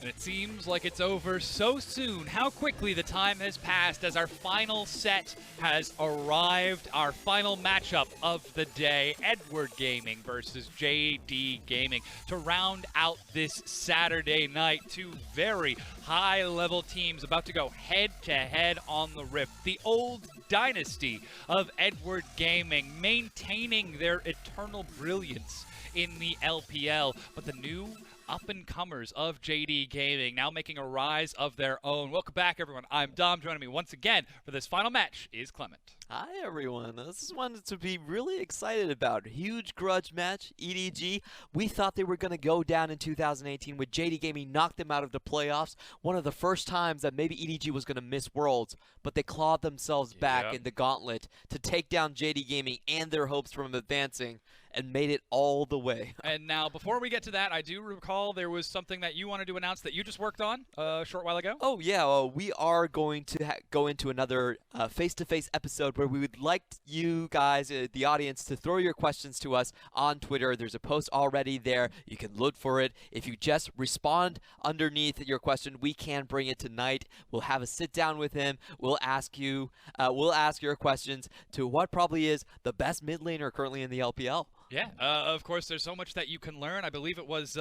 And it seems like it's over so soon. How quickly the time has passed as our final set has arrived. Our final matchup of the day, Edward Gaming versus JD Gaming, to round out this Saturday night. Two very high-level teams about to go head-to-head on the Rift. The old dynasty of Edward Gaming maintaining their eternal brilliance in the LPL, but the new up-and-comers of JD Gaming now making a rise of their own. Welcome back, everyone. I'm Dom. Joining me once again for this final match is Clement. Hi, everyone. This is one to be really excited about. Huge grudge match, EDG. We thought they were going to go down in 2018 with JD Gaming knocked them out of the playoffs. One of the first times that maybe EDG was going to miss Worlds, but they clawed themselves back in the gauntlet to take down JD Gaming and their hopes from advancing and made it all the way. And now, before we get to that, I do recall there was something that you wanted to announce that you just worked on a short while ago. Oh, yeah. We are going to go into another face-to-face episode where we would like you guys, the audience, to throw your questions to us on Twitter. There's a post already there. You can look for it. If you just respond underneath your question, we can bring it tonight. We'll have a sit-down with him. We'll ask your questions to what probably is the best mid laner currently in the LPL. Yeah, of course, there's so much that you can learn. I believe it was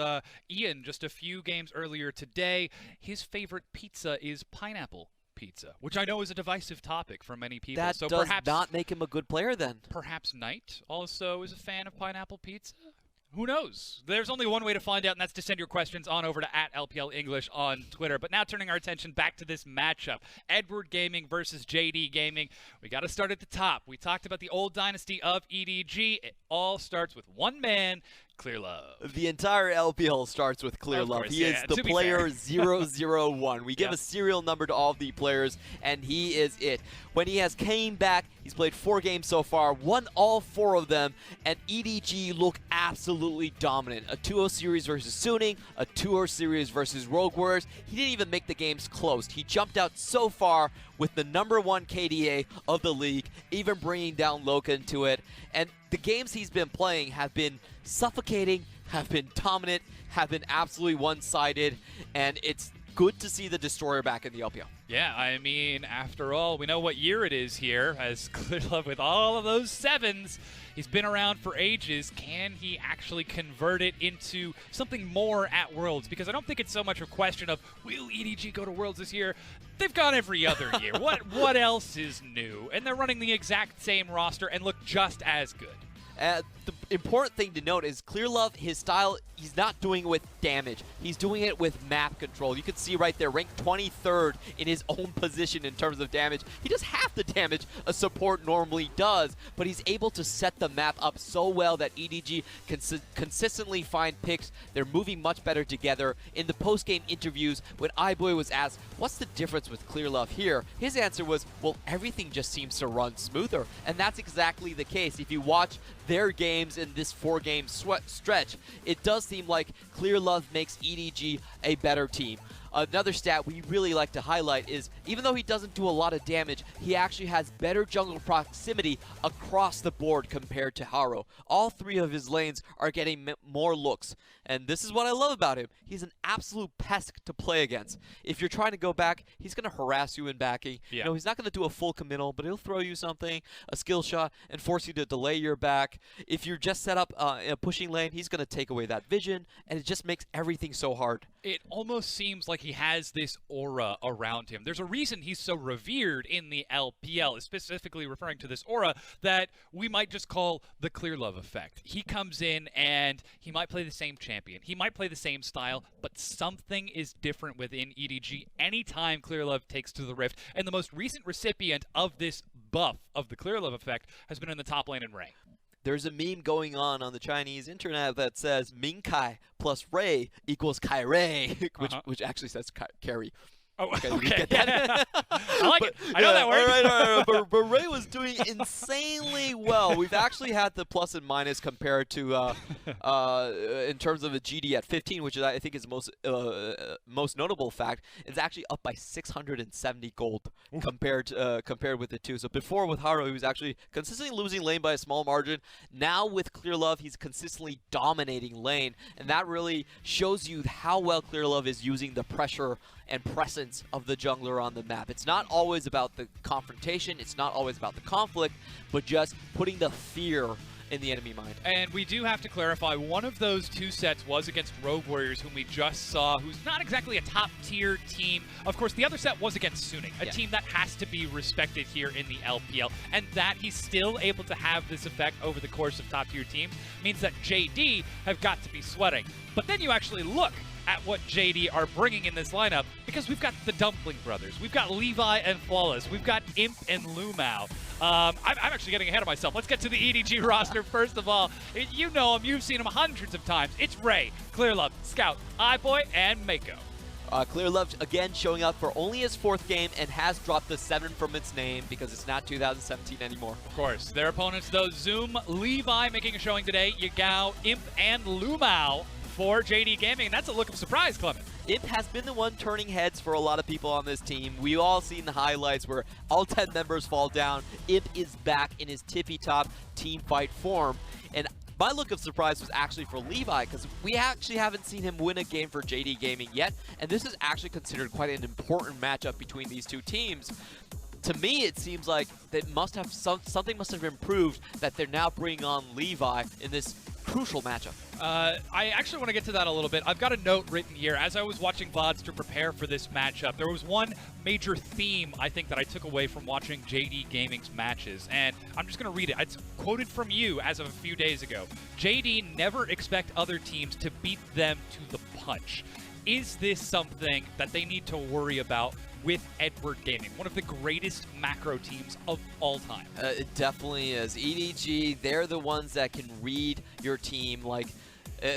Ian just a few games earlier today. His favorite pizza is pineapple pizza, which I know is a divisive topic for many people. That so does perhaps not make him a good player then. Perhaps Knight also is a fan of pineapple pizza? Who knows? There's only one way to find out, and that's to send your questions on over to @LPLEnglish on Twitter. But now turning our attention back to this matchup, Edward Gaming versus JD Gaming. We got to start at the top. We talked about the old dynasty of EDG. It all starts with one man, Clearlove. The entire LPL starts with Clearlove. He is the player 001. We give a serial number to all of the players, and he is it. When he has came back, he's played 4 games so far, won all 4 of them, and EDG look absolutely dominant. A 2-0 series versus Suning, a 2-0 series versus Rogue Warriors. He didn't even make the games close. He jumped out so far with the #1 KDA of the league, even bringing down Loken to it. And the games he's been playing have been suffocating, have been dominant, have been absolutely one-sided, and it's good to see the Destroyer back in the LPL. Yeah, I mean, after all, we know what year it is here, as Clearlove with all of those 7s. He's been around for ages. Can he actually convert it into something more at Worlds? Because I don't think it's so much a question of, will EDG go to Worlds this year? They've gone every other year. What else is new? And they're running the exact same roster and look just as good. important thing to note is Clearlove, his style, he's not doing it with damage. He's doing it with map control. You can see right there, ranked 23rd in his own position in terms of damage. He does half the damage a support normally does, but he's able to set the map up so well that EDG can consistently find picks. They're moving much better together. In the post-game interviews, when iBoy was asked, what's the difference with Clearlove here? His answer was, well, everything just seems to run smoother. And that's exactly the case. If you watch their games in this 4-game stretch, it does seem like Clearlove makes EDG a better team. Another stat we really like to highlight is, even though he doesn't do a lot of damage, he actually has better jungle proximity across the board compared to Haro. All 3 of his lanes are getting more looks, and this is what I love about him. He's an absolute pest to play against. If you're trying to go back, he's going to harass you in backing. Yeah. You know, he's not going to do a full committal, but he'll throw you something, a skill shot, and force you to delay your back. If you're just set up in a pushing lane, he's going to take away that vision, and it just makes everything so hard. It almost seems like he has this aura around him. There's a reason he's so revered in the LPL, specifically referring to this aura that we might just call the Clearlove effect. He comes in and he might play the same champion. He might play the same style, but something is different within EDG anytime Clearlove takes to the Rift. And the most recent recipient of this buff of the Clearlove effect has been in the top lane in Ray. There's a meme going on the Chinese internet that says Ming Kai plus Ray equals Kai Ray, which actually says Carry. Oh, okay. You get that? I like it. I know that word. All right. But Ray was doing insanely well. We've actually had the plus and minus compared to in terms of a GD at 15, which is, I think is most notable fact. It's actually up by 670 gold compared with the 2. So before with Haro, he was actually consistently losing lane by a small margin. Now with Clearlove, he's consistently dominating lane, and that really shows you how well Clearlove is using the pressure and presence of the jungler on the map. It's not always about the confrontation, it's not always about the conflict, but just putting the fear in the enemy mind. And we do have to clarify, one of those 2 sets was against Rogue Warriors, whom we just saw, who's not exactly a top-tier team. Of course, the other set was against Suning, a team that has to be respected here in the LPL. And that he's still able to have this effect over the course of top-tier teams means that JD have got to be sweating. But then you actually look at what JD are bringing in this lineup, because we've got the Dumpling Brothers, we've got Levi and Flawless, we've got Imp and LvMao. I'm actually getting ahead of myself. Let's get to the EDG roster first of all. You know him, you've seen him hundreds of times. It's Ray, Clearlove, Scout, iBoy, and Meiko. Clearlove, again, showing up for only his 4th game and has dropped the 7 from its name because it's not 2017 anymore. Of course. Their opponents, though, Zoom, Levi making a showing today, Yagao, Imp, and LvMao for JD Gaming, and that's a look of surprise, Clement. Imp has been the one turning heads for a lot of people on this team. We've all seen the highlights where all 10 members fall down. Imp is back in his tippy-top team fight form, and my look of surprise was actually for Levi, because we actually haven't seen him win a game for JD Gaming yet, and this is actually considered quite an important matchup between these 2 teams. To me, it seems like that must have something must have improved that they're now bringing on Levi in this crucial matchup. I actually want to get to that a little bit. I've got a note written here. As I was watching VODs to prepare for this matchup, there was one major theme, I think, that I took away from watching JD Gaming's matches, and I'm just going to read it. It's quoted from you as of a few days ago. JD never expect other teams to beat them to the punch. Is this something that they need to worry about with Edward Gaming, one of the greatest macro teams of all time? It definitely is. EDG, they're the ones that can read your team. Like,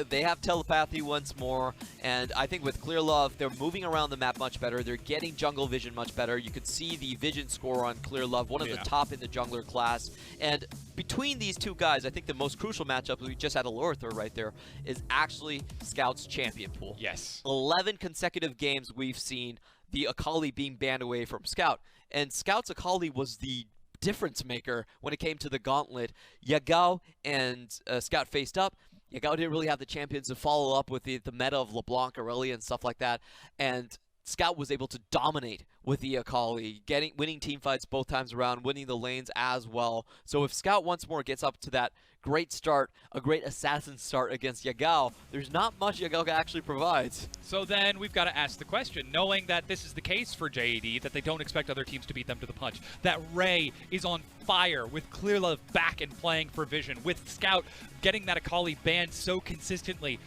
they have telepathy once more, and I think with Clearlove, they're moving around the map much better. They're getting jungle vision much better. You can see the vision score on Clearlove, one of the top in the jungler class. And between these 2 guys, I think the most crucial matchup, we just had a Lorther right there, is actually Scout's champion pool. Yes. 11 consecutive games we've seen the Akali being banned away from Scout. And Scout's Akali was the difference maker when it came to the gauntlet. Yagao and Scout faced up. Yagao didn't really have the champions to follow up with the meta of LeBlanc, Aurelia, and stuff like that. And Scout was able to dominate with the Akali, winning team fights both times around, winning the lanes as well. So if Scout once more gets up to that great start, a great assassin start against Yagao, there's not much Yagao actually provides. So then we've got to ask the question, knowing that this is the case for JD, that they don't expect other teams to beat them to the punch, that Ray is on fire with Clearlove back and playing for Vision, with Scout getting that Akali banned so consistently,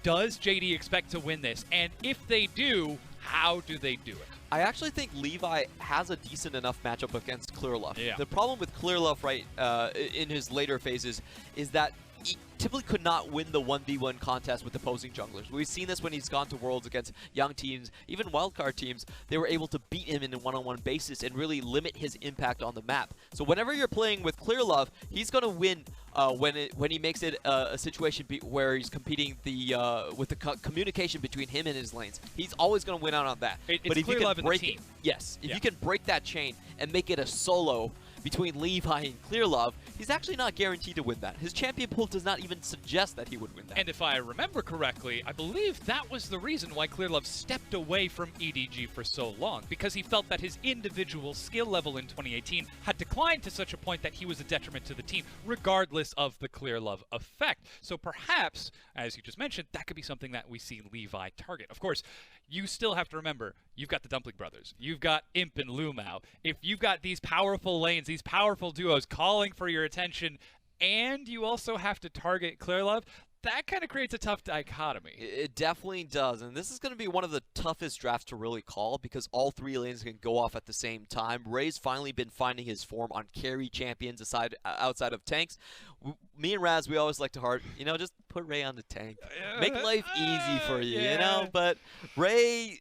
does JD expect to win this? And if they do, how do they do it? I actually think Levi has a decent enough matchup against Clearlove. Yeah. The problem with Clearlove in his later phases is that he typically could not win the 1v1 contest with opposing junglers. We've seen this when he's gone to Worlds against young teams, even wildcard teams. They were able to beat him in a one-on-one basis and really limit his impact on the map. So whenever you're playing with Clearlove, he's going to win when he makes it a situation where he's competing with the communication between him and his lanes. He's always going to win out on that. But if you can break it, if you can break that chain and make it a solo between Levi and Clearlove, he's actually not guaranteed to win that. His champion pool does not even suggest that he would win that. And if I remember correctly, I believe that was the reason why Clearlove stepped away from EDG for so long, because he felt that his individual skill level in 2018 had declined to such a point that he was a detriment to the team, regardless of the Clearlove effect. So perhaps, as you just mentioned, that could be something that we see Levi target. Of course, you still have to remember, you've got the Dumpling Brothers, you've got Imp and LvMao. If you've got these powerful lanes, these powerful duos calling for your attention, and you also have to target Clearlove, that kind of creates a tough dichotomy. It definitely does, and this is going to be one of the toughest drafts to really call because all three lanes can go off at the same time. Ray's finally been finding his form on carry champions outside of tanks. Me and Raz, we always like to just put Ray on the tank. Make life easy for you, But Ray...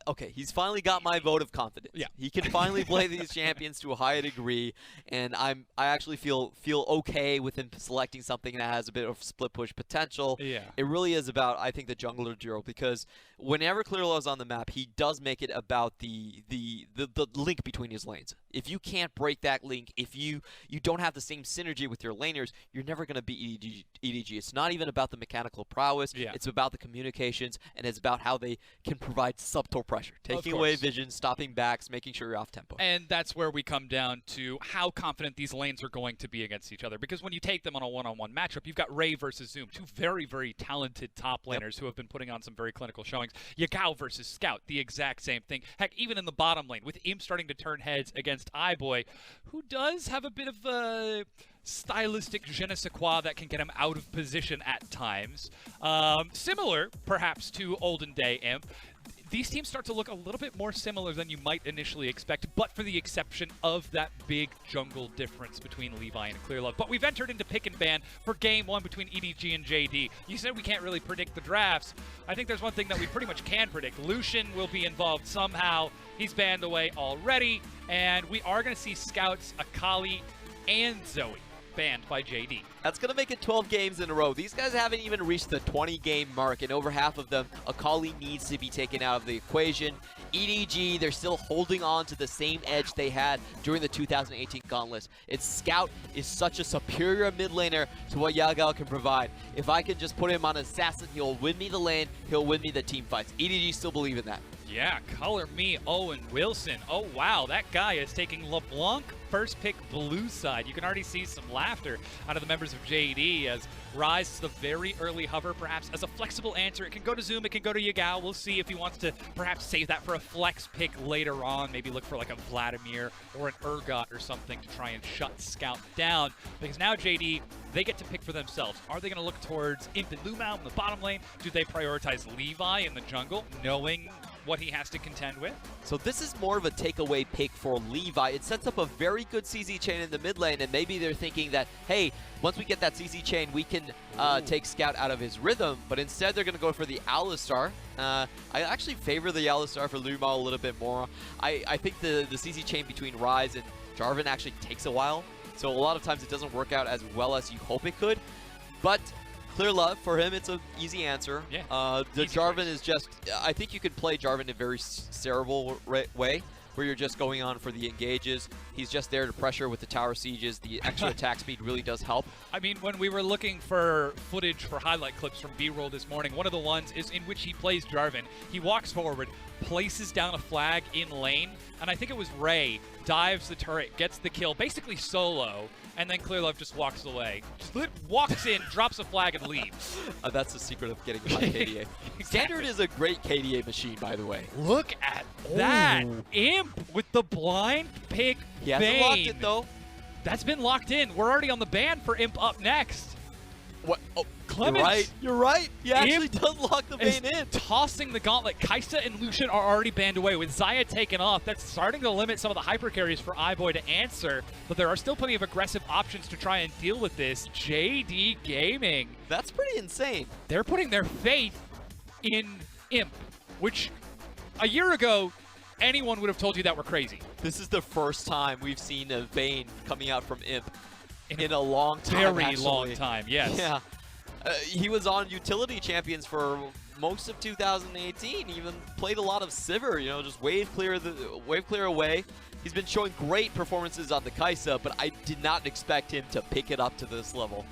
okay, he's finally got my vote of confidence. Yeah. He can finally play these champions to a higher degree, and I actually feel okay with him selecting something that has a bit of split push potential. Yeah. It really is about, I think, the jungler duo, because whenever Clearlove is on the map, he does make it about the link between his lanes. If you can't break that link, if you don't have the same synergy with your laners, you're never going to beat EDG. It's not even about the mechanical prowess. Yeah. It's about the communications, and it's about how they can provide subtle pressure, taking away vision, stopping backs, making sure you're off tempo. And that's where we come down to how confident these lanes are going to be against each other. Because when you take them on a one-on-one matchup, you've got Ray versus Zoom, two very, very talented top laners who have been putting on some very clinical showings. Yagao versus Scout, the exact same thing. Heck, even in the bottom lane, with Imp starting to turn heads against iBoy, who does have a bit of a stylistic je ne sais quoi that can get him out of position at times. Similar, perhaps, to olden day Imp. These teams start to look a little bit more similar than you might initially expect, but for the exception of that big jungle difference between Levi and Clearlove. But we've entered into pick and ban for game one between EDG and JD. You said we can't really predict the drafts. I think there's one thing that we pretty much can predict. Lucian will be involved somehow. He's banned away already, and we are going to see Scouts, Akali, and Zoe banned by JD. That's going to make it 12 games in a row. These guys haven't even reached the 20-game mark, and over half of them, Akali needs to be taken out of the equation. EDG, they're still holding on to the same edge they had during the 2018 Gauntlet. Its Scout is such a superior mid laner to what Yagao can provide. If I can just put him on Assassin, he'll win me the lane, he'll win me the team fights. EDG still believe in that. Yeah, color me Owen Wilson. Oh, wow, that guy is taking LeBlanc first pick blue side. You can already see some laughter out of the members of JD as Ryze is the very early hover, perhaps as a flexible answer. It can go to Zoom, it can go to Yagao. We'll see if he wants to perhaps save that for a flex pick later on. Maybe look for like a Vladimir or an Urgot or something to try and shut Scout down. Because now JD, they get to pick for themselves. Are they going to look towards Imp and LvMao in the bottom lane? Do they prioritize Levi in the jungle, knowing what he has to contend with? So this is more of a takeaway pick for Levi. It sets up a very good CZ chain in the mid lane, and maybe they're thinking that, hey, once we get that CZ chain, we can take Scout out of his rhythm, but instead they're going to go for the Alistar. I actually favor the Alistar for LvMao a little bit more. I think the CZ chain between Ryze and Jarvan actually takes a while, so a lot of times it doesn't work out as well as you hope it could, but Clearlove, for him, it's an easy answer. Yeah, the Jarvan is just, I think you could play Jarvan in a very cerebral way, where you're just going on for the engages. He's just there to pressure with the tower sieges. The extra attack speed really does help. I mean, when we were looking for footage for highlight clips from B-roll this morning, one of the ones is in which he plays Jarvan. He walks forward, places down a flag in lane, and I think it was Ray, dives the turret, gets the kill, basically solo, and then Clearlove just walks away. Just walks in, drops a flag, and leaves. That's the secret of getting by KDA. Exactly. Standard is a great KDA machine, by the way. Look at that. Imp with the blind pick He hasn't Vayne. locked it, though. That's been locked in. We're already on the ban for Imp up next. What? Oh, Clemens. You're right. He actually Imp does lock the Vayne in. Tossing the gauntlet. Kaisa and Lucian are already banned away. With Xayah taken off, that's starting to limit some of the hyper carries for iBoy to answer, but there are still plenty of aggressive options to try and deal with this. JD Gaming. That's pretty insane. They're putting their faith in Imp, which a year ago, anyone would have told you that we're crazy. This is the first time we've seen a Vayne coming out from Imp in a long time, Very actually. long time, yes. Yeah. He was on utility champions for most of 2018. Even played a lot of Sivir, you know, just wave clear away. He's been showing great performances on the Kaisa, but I did not expect him to pick it up to this level.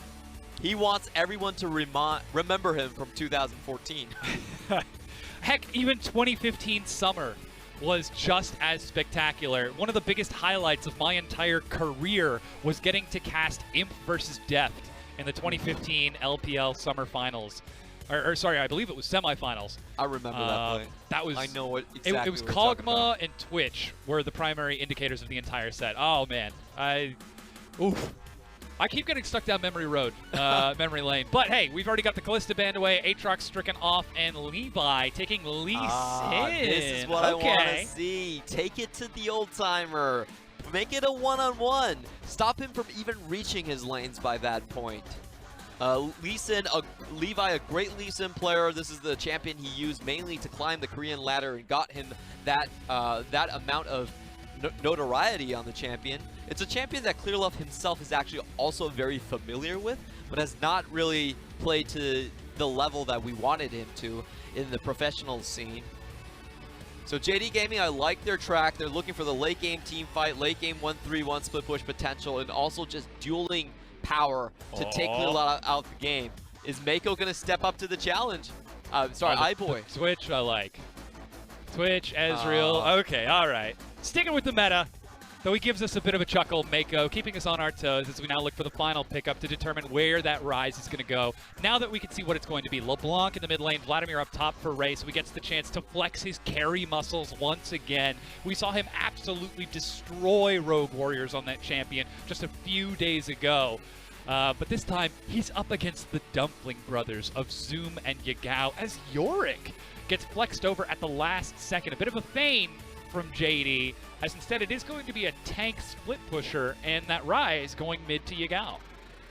He wants everyone to remember him from 2014. Heck, even 2015 summer was just as spectacular. One of the biggest highlights of my entire career was getting to cast Imp versus Deft in the 2015 LPL Summer Finals. Or sorry, I believe it was semifinals. I remember that play. That was. I know what exactly. It was Kog'Maw and Twitch were the primary indicators of the entire set. Oh man, I keep getting stuck down memory road, memory lane. But hey, we've already got the Kalista band away, Aatrox stricken off, and Levi taking Lee Sin. This is what I want to see. Take it to the old timer. Make it a one-on-one. Stop him from even reaching his lanes by that point. Levi, a great Lee Sin player. This is the champion he used mainly to climb the Korean ladder and got him that amount of notoriety on the champion. It's a champion that Clearlove himself is actually also very familiar with, but has not really played to the level that we wanted him to in the professional scene. So JD Gaming, I like their track. They're looking for the late game team fight, late game 1-3-1 split push potential, and also just dueling power to take Clearlove out of the game. Is Meiko going to step up to the challenge? Sorry, iBoy. Twitch, I like. Twitch, Ezreal. Okay, all right. Sticking with the meta, though he gives us a bit of a chuckle, Meiko, keeping us on our toes as we now look for the final pickup to determine where that Ryze is going to go. Now that we can see what it's going to be. LeBlanc in the mid lane, Vladimir up top for Ray, so he gets the chance to flex his carry muscles once again. We saw him absolutely destroy Rogue Warriors on that champion just a few days ago. But this time, he's up against the Dumpling brothers of Zoom and Yagao as Yorick gets flexed over at the last second. A bit of a feign from JD, as instead it is going to be a tank split pusher, and that Ryze going mid to Yagao.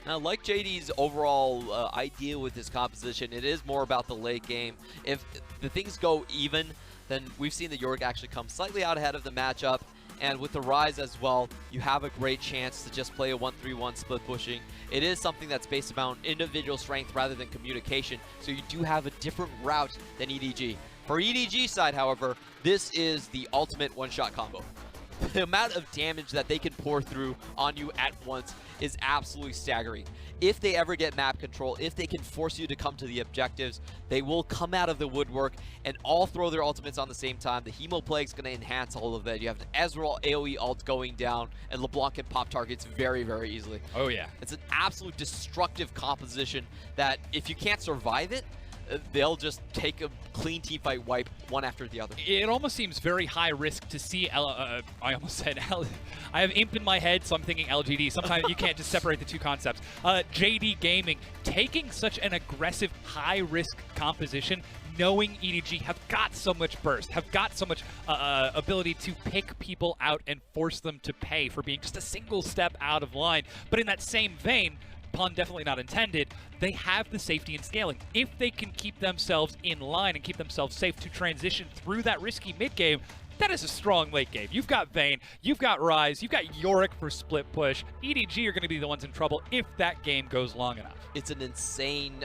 Now, like JD's overall idea with this composition, it is more about the late game. If the things go even, then we've seen that Yorick actually come slightly out ahead of the matchup. And with the Ryze as well, you have a great chance to just play a 1-3-1 split pushing. It is something that's based around individual strength rather than communication, so you do have a different route than EDG. For EDG side, however, this is the ultimate one-shot combo. The amount of damage that they can pour through on you at once is absolutely staggering. If they ever get map control, if they can force you to come to the objectives, they will come out of the woodwork and all throw their ultimates on the same time. The Hemo Plague's going to enhance all of that. You have the Ezreal AoE ult going down, and LeBlanc can pop targets very, very easily. Oh yeah. It's an absolute destructive composition that if you can't survive it, they'll just take a clean teamfight wipe one after the other. It almost seems very high risk to see I almost said I have Imp in my head, so I'm thinking LGD. Sometimes you can't just separate the two concepts. JD Gaming taking such an aggressive high risk composition, knowing EDG have got so much burst, have got so much ability to pick people out and force them to pay for being just a single step out of line. But in that same vein, pun definitely not intended, they have the safety and scaling. If they can keep themselves in line and keep themselves safe to transition through that risky mid game, that is a strong late game. You've got Vayne, you've got Ryze, you've got Yorick for split push. EDG are going to be the ones in trouble if that game goes long enough. It's an insane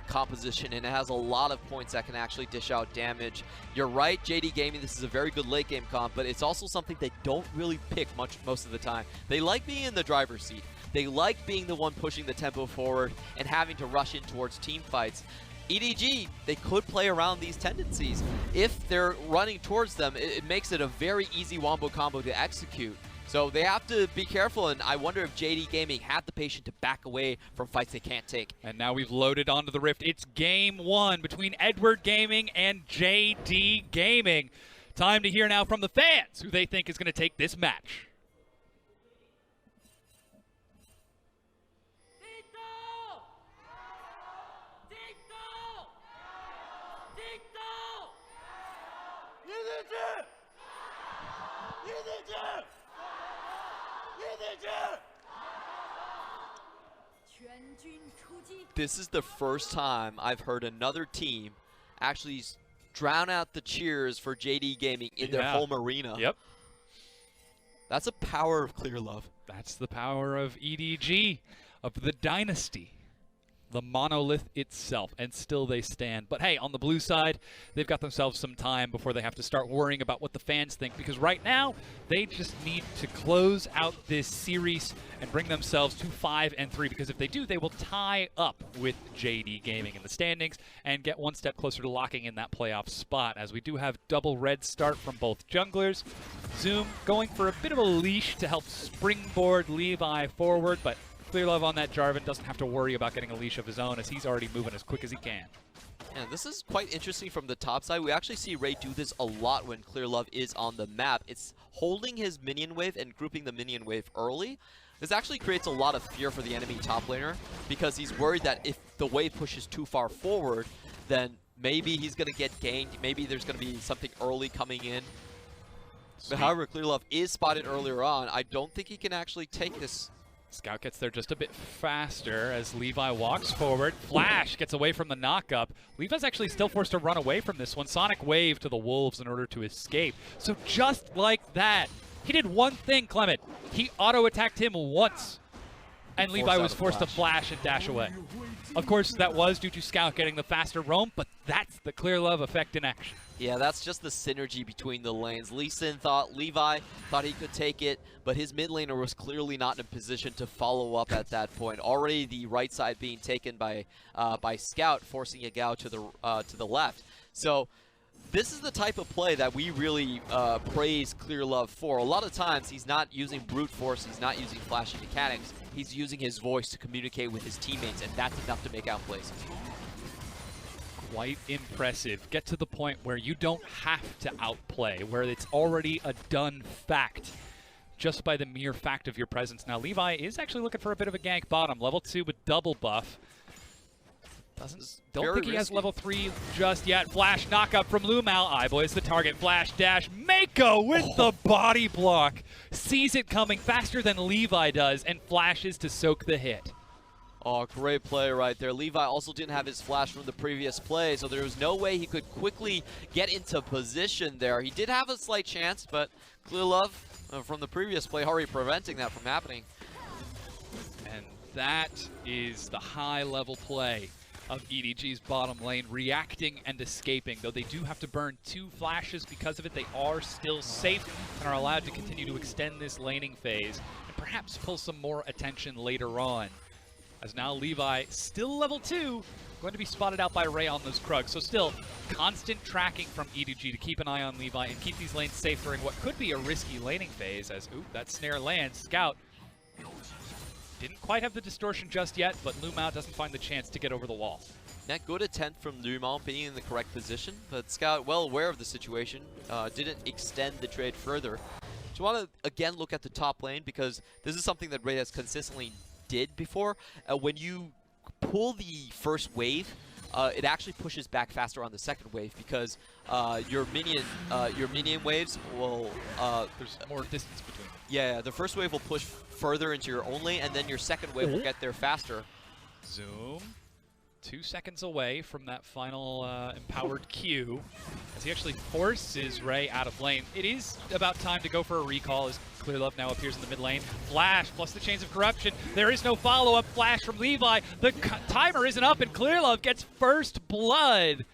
composition, and it has a lot of points that can actually dish out damage. You're right, JD Gaming, this is a very good late game comp, but it's also something they don't really pick most of the time. They like being in the driver's seat. They like being the one pushing the tempo forward and having to rush in towards team fights. EDG, they could play around these tendencies. If they're running towards them, it makes it a very easy wombo combo to execute. So they have to be careful, and I wonder if JD Gaming had the patience to back away from fights they can't take. And now we've loaded onto the Rift. It's game one between Edward Gaming and JD Gaming. Time to hear now from the fans who they think is going to take this match. This is the first time I've heard another team actually drown out the cheers for JD Gaming in their home arena. Yep. That's the power of Clearlove. That's the power of EDG, of the dynasty, the monolith itself, and still they stand. But hey, on the blue side, they've got themselves some time before they have to start worrying about what the fans think, because right now, they just need to close out this series and bring themselves to 5-3, because if they do, they will tie up with JD Gaming in the standings and get one step closer to locking in that playoff spot, as we do have double red start from both junglers. Zoom going for a bit of a leash to help springboard Levi forward, but Clearlove on that Jarvan doesn't have to worry about getting a leash of his own, as he's already moving as quick as he can. Yeah, this is quite interesting from the top side. We actually see Ray do this a lot when Clearlove is on the map. It's holding his minion wave and grouping the minion wave early. This actually creates a lot of fear for the enemy top laner, because he's worried that if the wave pushes too far forward, then maybe he's going to get ganked. Maybe there's going to be something early coming in. But however, Clearlove is spotted earlier on. I don't think he can actually take this. Scout gets there just a bit faster as Levi walks forward. Flash gets away from the knockup. Levi's actually still forced to run away from this one. Sonic Wave to the Wolves in order to escape. So just like that, he did one thing, Clement. He auto-attacked him once, and Levi was forced to flash and dash away. Of course, that was due to Scout getting the faster roam, but that's the Clearlove effect in action. Yeah, that's just the synergy between the lanes. Levi thought he could take it, but his mid laner was clearly not in a position to follow up at that point. Already the right side being taken by Scout, forcing Yagao to the left. So this is the type of play that we really praise Clearlove for. A lot of times he's not using brute force, he's not using flashy mechanics, he's using his voice to communicate with his teammates, and that's enough to make out plays. Quite impressive. Get to the point where you don't have to outplay, where it's already a done fact just by the mere fact of your presence. Now Levi is actually looking for a bit of a gank bottom. Level 2 with double buff. Don't think he has level 3 just yet. Flash knockup from LvMao. iBoy is the target. Flash dash. Meiko with the body block. Sees it coming faster than Levi does and flashes to soak the hit. Oh, great play right there. Levi also didn't have his flash from the previous play, so there was no way he could quickly get into position there. He did have a slight chance, but Clearlove from the previous play already preventing that from happening. And that is the high-level play of EDG's bottom lane, reacting and escaping. Though they do have to burn 2 flashes because of it, they are still safe and are allowed to continue to extend this laning phase and perhaps pull some more attention later on. As now Levi, still level 2, going to be spotted out by Ray on those Krugs. So still, constant tracking from EDG to keep an eye on Levi and keep these lanes safe during what could be a risky laning phase as, ooh, that snare lands. Scout didn't quite have the distortion just yet, but LvMao doesn't find the chance to get over the wall. That good attempt from LvMao being in the correct position, but Scout, well aware of the situation, didn't extend the trade further. So you want to, again, look at the top lane, because this is something that Ray has consistently did before. When you pull the first wave, it actually pushes back faster on the second wave, because your minion waves will there's more distance between them. Yeah, the first wave will push further into your own lane, and then your second wave will get there faster. Zoom 2 seconds away from that final empowered Q as he actually forces Ray out of lane. It is about time to go for a recall as Clearlove now appears in the mid lane. Flash plus the Chains of Corruption. There is no follow-up flash from Levi. The timer isn't up and Clearlove gets first blood.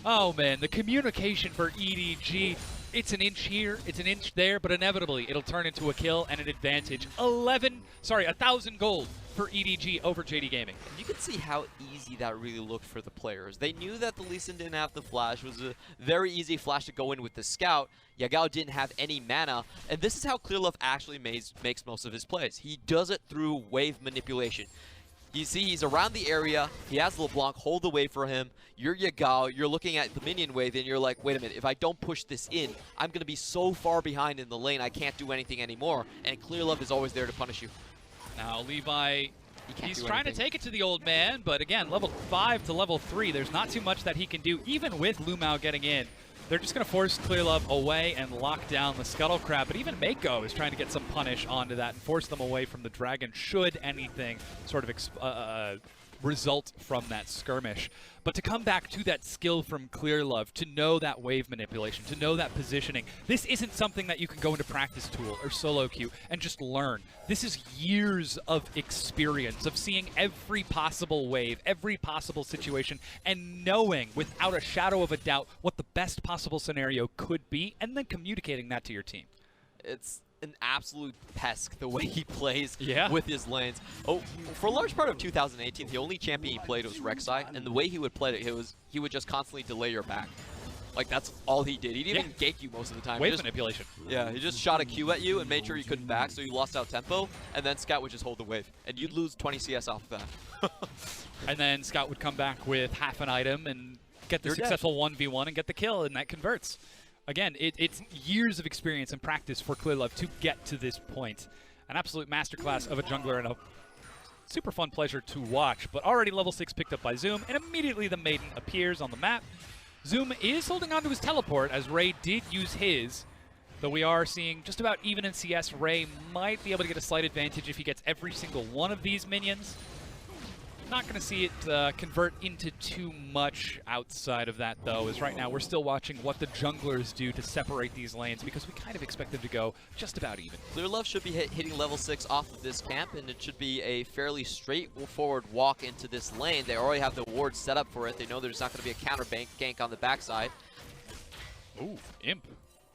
Oh man, the communication for EDG It's an inch here, it's an inch there, but inevitably it'll turn into a kill and an advantage. 1,000 gold for EDG over JD Gaming. You can see how easy that really looked for the players. They knew that the Lee Sin didn't have the flash. It was a very easy flash to go in with the scout. Yagao didn't have any mana, and this is how Clearlove actually makes most of his plays. He does it through wave manipulation. You see, he's around the area, he has LeBlanc hold the wave for him, you're Yagao, you're looking at the minion wave, and you're like, wait a minute, if I don't push this in, I'm going to be so far behind in the lane, I can't do anything anymore, and Clearlove is always there to punish you. Now, Levi, he's trying to take it to the old man, but again, level 5 to level 3, there's not too much that he can do, even with LvMao getting in. They're just going to force Clearlove away and lock down the Scuttle Crab, but even Meiko is trying to get some punish onto that and force them away from the dragon should anything sort of result from that skirmish. But to come back to that skill from Clearlove, to know that wave manipulation, to know that positioning, this isn't something that you can go into practice tool or solo queue and just learn. This is years of experience of seeing every possible wave, every possible situation, and knowing without a shadow of a doubt what the best possible scenario could be, and then communicating that to your team. It's an absolute pest the way he plays Yeah. with his lanes. Oh, for a large part of 2018, the only champion he played was Rek'Sai, and the way he would play it, he would just constantly delay your back. Like, that's all he did. He didn't even gank you most of the time. Wave manipulation. Yeah, he just shot a Q at you and made sure you couldn't back, so you lost out tempo, and then Scout would just hold the wave, and you'd lose 20 CS off of that. And then Scout would come back with half an item and get the You're successful 1v1 and get the kill, and that converts. Again, it's years of experience and practice for Clearlove to get to this point. An absolute masterclass of a jungler and a super fun pleasure to watch, but already level 6 picked up by Zoom, and immediately the Maiden appears on the map. Zoom is holding on to his teleport, as Ray did use his, though we are seeing just about even in CS. Ray might be able to get a slight advantage if he gets every single one of these minions. Not going to see it convert into too much outside of that, though, as right now we're still watching what the junglers do to separate these lanes, because we kind of expect them to go just about even. Clearlove should be hitting level 6 off of this camp, and it should be a fairly straightforward walk into this lane. They already have the ward set up for it. They know there's not going to be a counter gank on the backside. Ooh, Imp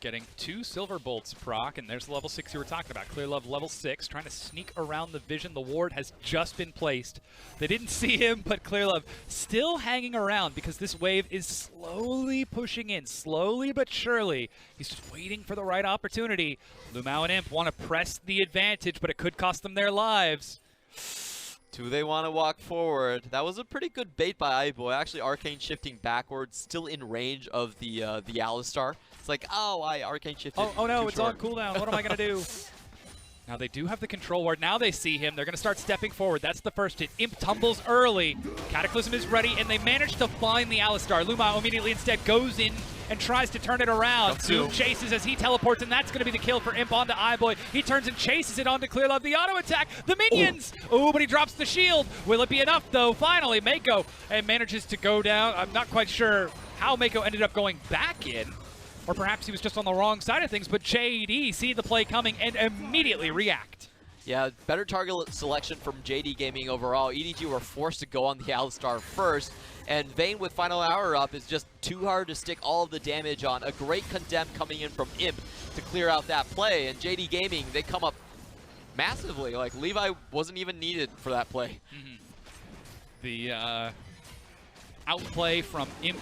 getting 2 silver bolts proc, and there's the level 6 you were talking about. Clearlove level 6, trying to sneak around the vision. The ward has just been placed. They didn't see him, but Clearlove still hanging around because this wave is slowly pushing in, slowly but surely. He's just waiting for the right opportunity. LvMao and Imp want to press the advantage, but it could cost them their lives. Do they want to walk forward? That was a pretty good bait by iBoy. Actually, Arcane shifting backwards, still in range of the Alistar. It's like, oh, I Arcane shifted. Oh no, it's on cooldown. What am I going to do? Now they do have the control ward. Now they see him. They're going to start stepping forward. That's the first hit. Imp tumbles early. Cataclysm is ready, and they manage to find the Alistar. LvMao immediately instead goes in and tries to turn it around. Zoom chases as he teleports, and that's going to be the kill for Imp onto iBoy. He turns and chases it onto Clearlove. The auto attack, the minions! Oh, but he drops the shield. Will it be enough, though? Finally, Meiko manages to go down. I'm not quite sure how Meiko ended up going back in, or perhaps he was just on the wrong side of things, but JD see the play coming and immediately react. Yeah, better target selection from JD Gaming overall. EDG were forced to go on the Alistar first, and Vayne with Final Hour up is just too hard to stick all of the damage on. A great condemn coming in from Imp to clear out that play, and JD Gaming, they come up massively. Like, Levi wasn't even needed for that play. The outplay from Imp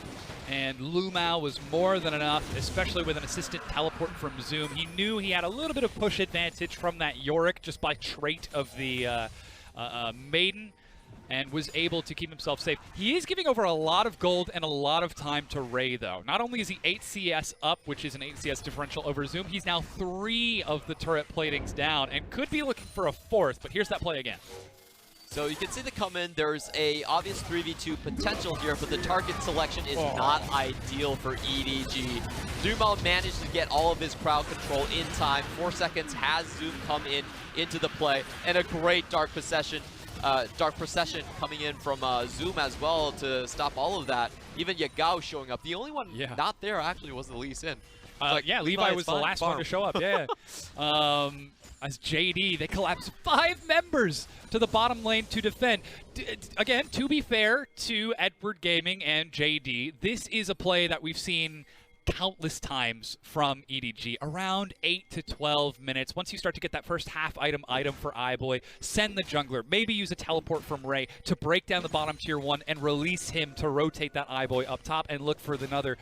and LvMao was more than enough, especially with an assistant teleport from Zoom. He knew he had a little bit of push advantage from that Yorick just by trait of the Maiden, and was able to keep himself safe. He is giving over a lot of gold and a lot of time to Ray, though. Not only is he 8 CS up, which is an 8 CS differential over Zoom, he's now 3 of the turret platings down and could be looking for a 4th, but here's that play again. So you can see the come in. There's a obvious 3v2 potential here, but the target selection is not ideal for EDG. LvMao managed to get all of his crowd control in time. 4 seconds has Zoom come in into the play, and a great dark procession coming in from Zoom as well to stop all of that. Even Yagao showing up. The only one not there actually was the Lee Sin. Yeah, Levi was the last one to show up. Yeah. As JD, they collapse 5 members to the bottom lane to defend. Again, to be fair to Edward Gaming and JD, this is a play that we've seen countless times from EDG, around 8 to 12 minutes. Once you start to get that first half item for iBoy, send the jungler, maybe use a teleport from Ray to break down the bottom tier 1 and release him to rotate that iBoy up top and look for another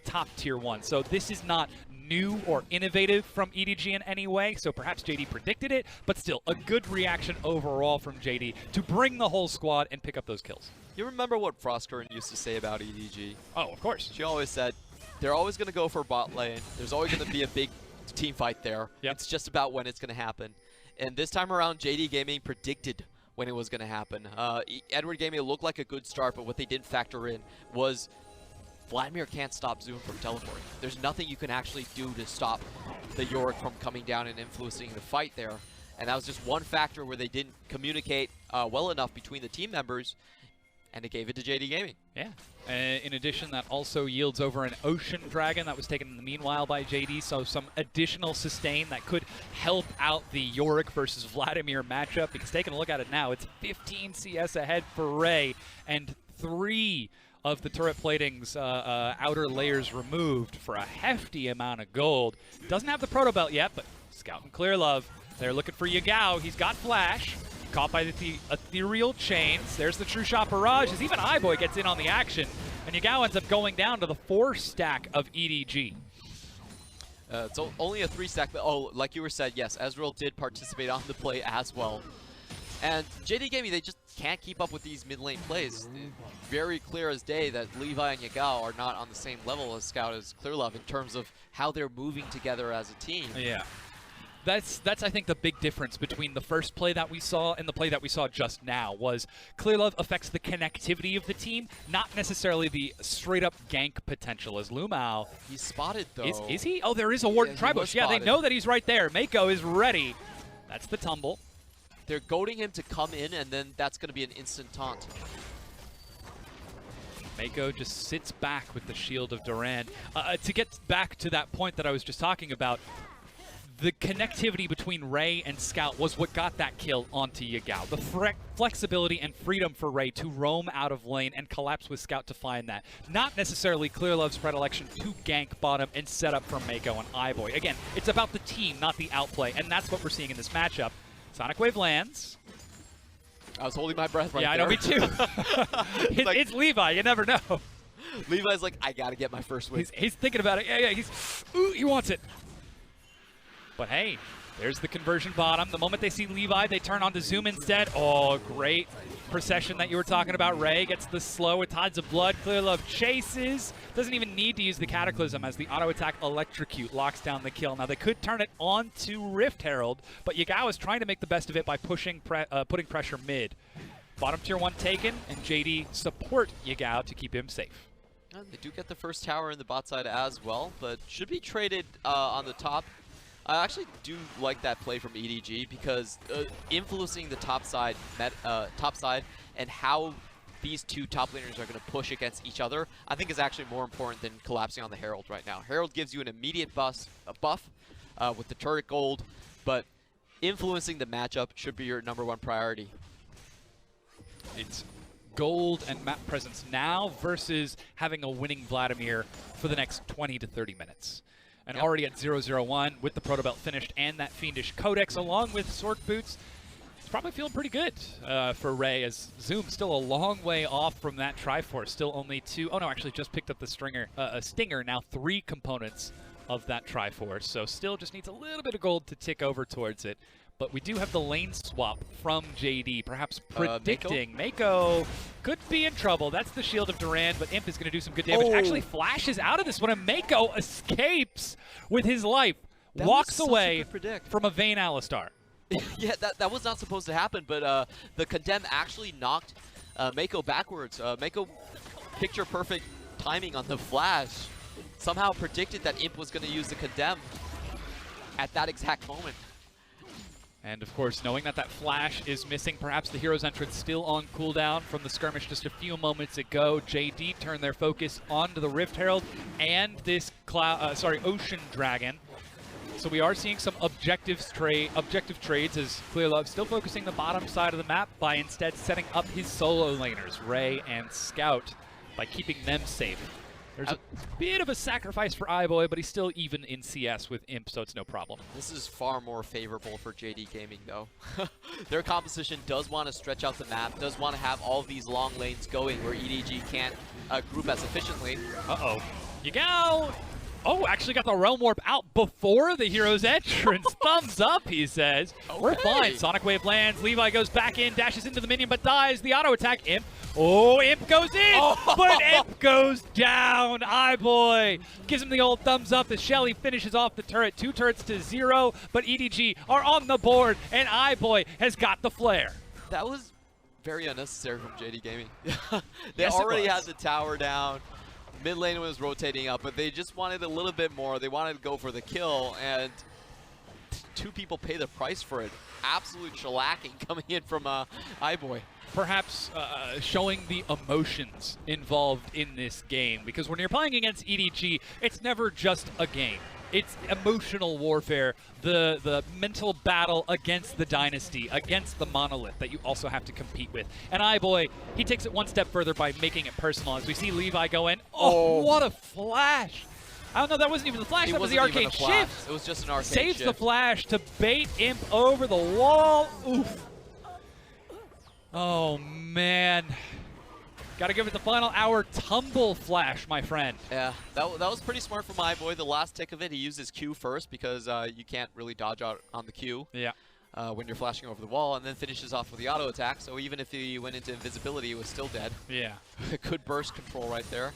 top tier 1. So this is not new or innovative from EDG in any way, so perhaps JD predicted it, but still a good reaction overall from JD to bring the whole squad and pick up those kills. You remember what FLICKR used to say about EDG? Oh, of course. She always said, they're always going to go for bot lane. There's always going to be a big team fight there. Yep. It's just about when it's going to happen. And this time around, JD Gaming predicted when it was going to happen. Edward Gaming looked like a good start, but what they didn't factor in was Vladimir can't stop Zoom from teleporting. There's nothing you can actually do to stop the Yorick from coming down and influencing the fight there. And that was just one factor where they didn't communicate well enough between the team members, and it gave it to JD Gaming. Yeah. In addition, that also yields over an Ocean Dragon that was taken in the meanwhile by JD, so some additional sustain that could help out the Yorick versus Vladimir matchup, because taking a look at it now, it's 15 CS ahead for Ray, and 3 of the turret plating's outer layers removed for a hefty amount of gold. Doesn't have the proto belt yet, but Scout and Clearlove, they're looking for Yagao. He's got flash. Caught by the ethereal chains. There's the true shot barrage as even iBoy gets in on the action, and Yagao ends up going down to the 4 stack of EDG. It's only a 3 stack, but like you were said, yes, Ezreal did participate on the play as well. And JD Gaming, they just can't keep up with these mid lane plays. Very clear as day that Levi and Yagao are not on the same level as Scout as Clearlove in terms of how they're moving together as a team. Yeah. That's I think the big difference between the first play that we saw and the play that we saw just now was Clearlove affects the connectivity of the team, not necessarily the straight up gank potential as LvMao. He's spotted though. Is he? Oh, there is a Warden Tribush. Yeah, they know that he's right there. Meiko is ready. That's the tumble. They're goading him to come in, and then that's going to be an instant taunt. Meiko just sits back with the Shield of Durand. To get back to that point that I was just talking about, the connectivity between Ray and Scout was what got that kill onto Yagao. The flexibility and freedom for Ray to roam out of lane and collapse with Scout to find that. Not necessarily Clearlove's predilection to gank bottom and set up for Meiko and iBoy. Again, it's about the team, not the outplay, and that's what we're seeing in this matchup. Sonic Wave lands. I was holding my breath right there. Yeah, I know, me too. It's Levi, you never know. Levi's like, I gotta get my first win. He's thinking about it. Yeah, he wants it. But hey, there's the conversion bottom. The moment they see Levi, they turn on to Zoom instead. Oh, great procession that you were talking about. Ray gets the slow with Tides of Blood. Clearlove chases. Doesn't even need to use the Cataclysm as the auto attack Electrocute locks down the kill. Now they could turn it on to Rift Herald, but Yagao is trying to make the best of it by putting pressure mid. Bottom tier 1 taken, and JD support Yagao to keep him safe. They do get the first tower in the bot side as well, but should be traded on the top. I actually do like that play from EDG because influencing the top side and how these two top laners are going to push against each other, I think is actually more important than collapsing on the Herald right now. Herald gives you an immediate buff with the turret gold, but influencing the matchup should be your #1 priority. It's gold and map presence now versus having a winning Vladimir for the next 20 to 30 minutes. And already at 0-0-1 with the Proto Belt finished and that Fiendish Codex along with Sword Boots, it's probably feeling pretty good for Ray as Zoom still a long way off from that Triforce. Still only 2, oh no, actually just picked up the Stinger, now 3 components of that Triforce. So still just needs a little bit of gold to tick over towards it. But we do have the lane swap from JD, perhaps predicting Meiko could be in trouble. That's the Shield of Durand, but Imp is going to do some good damage. Actually flashes out of this one, and Meiko escapes with his life. Walks away from a Vayne Alistar. Yeah, that was not supposed to happen, but the Condemn actually knocked Meiko backwards. Meiko picture-perfect timing on the flash. Somehow predicted that Imp was going to use the Condemn at that exact moment. And of course, knowing that that flash is missing, perhaps the hero's entrance still on cooldown from the skirmish just a few moments ago. JD turned their focus onto the Rift Herald and this Ocean Dragon. So we are seeing some objective trades as Clearlove still focusing the bottom side of the map by instead setting up his solo laners, Ray and Scout, by keeping them safe. There's a bit of a sacrifice for iBoy, but he's still even in CS with Imp, so it's no problem. This is far more favorable for JD Gaming, though. Their composition does want to stretch out the map, does want to have all of these long lanes going where EDG can't group as efficiently. Uh-oh. Yagao! Oh, actually got the Realm Warp out before the hero's entrance. Thumbs up, he says. Okay. We're fine. Sonic Wave lands. Levi goes back in, dashes into the minion, but dies. The auto attack. Imp. Oh, Imp goes in, but Imp goes down. iBoy gives him the old thumbs up as Shelly finishes off the turret. 2 turrets to 0, but EDG are on the board, and iBoy has got the flare. That was very unnecessary from JD Gaming. They already had the tower down. Mid lane was rotating up, but they just wanted a little bit more. They wanted to go for the kill, and 2 people pay the price for it. Absolute shellacking coming in from iBoy. Perhaps showing the emotions involved in this game, because when you're playing against EDG, it's never just a game. It's emotional warfare, the mental battle against the dynasty, against the monolith that you also have to compete with. And iBoy, he takes it one step further by making it personal. As we see Levi go in, oh, what a flash! I don't know, that wasn't even the flash, that was the arcade shift. It was just an arcade Saves shift. the flash to bait Imp over the wall. Oof. Oh, man. Got to give it the final hour tumble flash, my friend. Yeah, that was pretty smart from iBoy. The last tick of it, he used his Q first because you can't really dodge out on the Q when you're flashing over the wall, and then finishes off with the auto attack. So even if he went into invisibility, he was still dead. Yeah. Good burst control right there.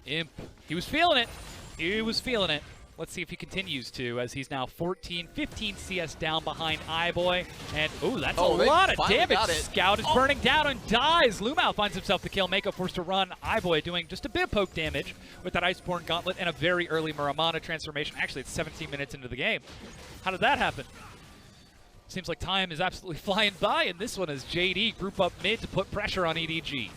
Imp, he was feeling it. He was feeling it. Let's see if he continues to, as he's now 15 CS down behind iBoy. And, ooh, that's a lot of damage. Scout is burning down and dies. LvMao finds himself the kill. Meiko forced to run. iBoy doing just a bit of poke damage with that Iceborne Gauntlet and a very early Muramana transformation. Actually, it's 17 minutes into the game. How did that happen? Seems like time is absolutely flying by in this one as JD group up mid to put pressure on EDG.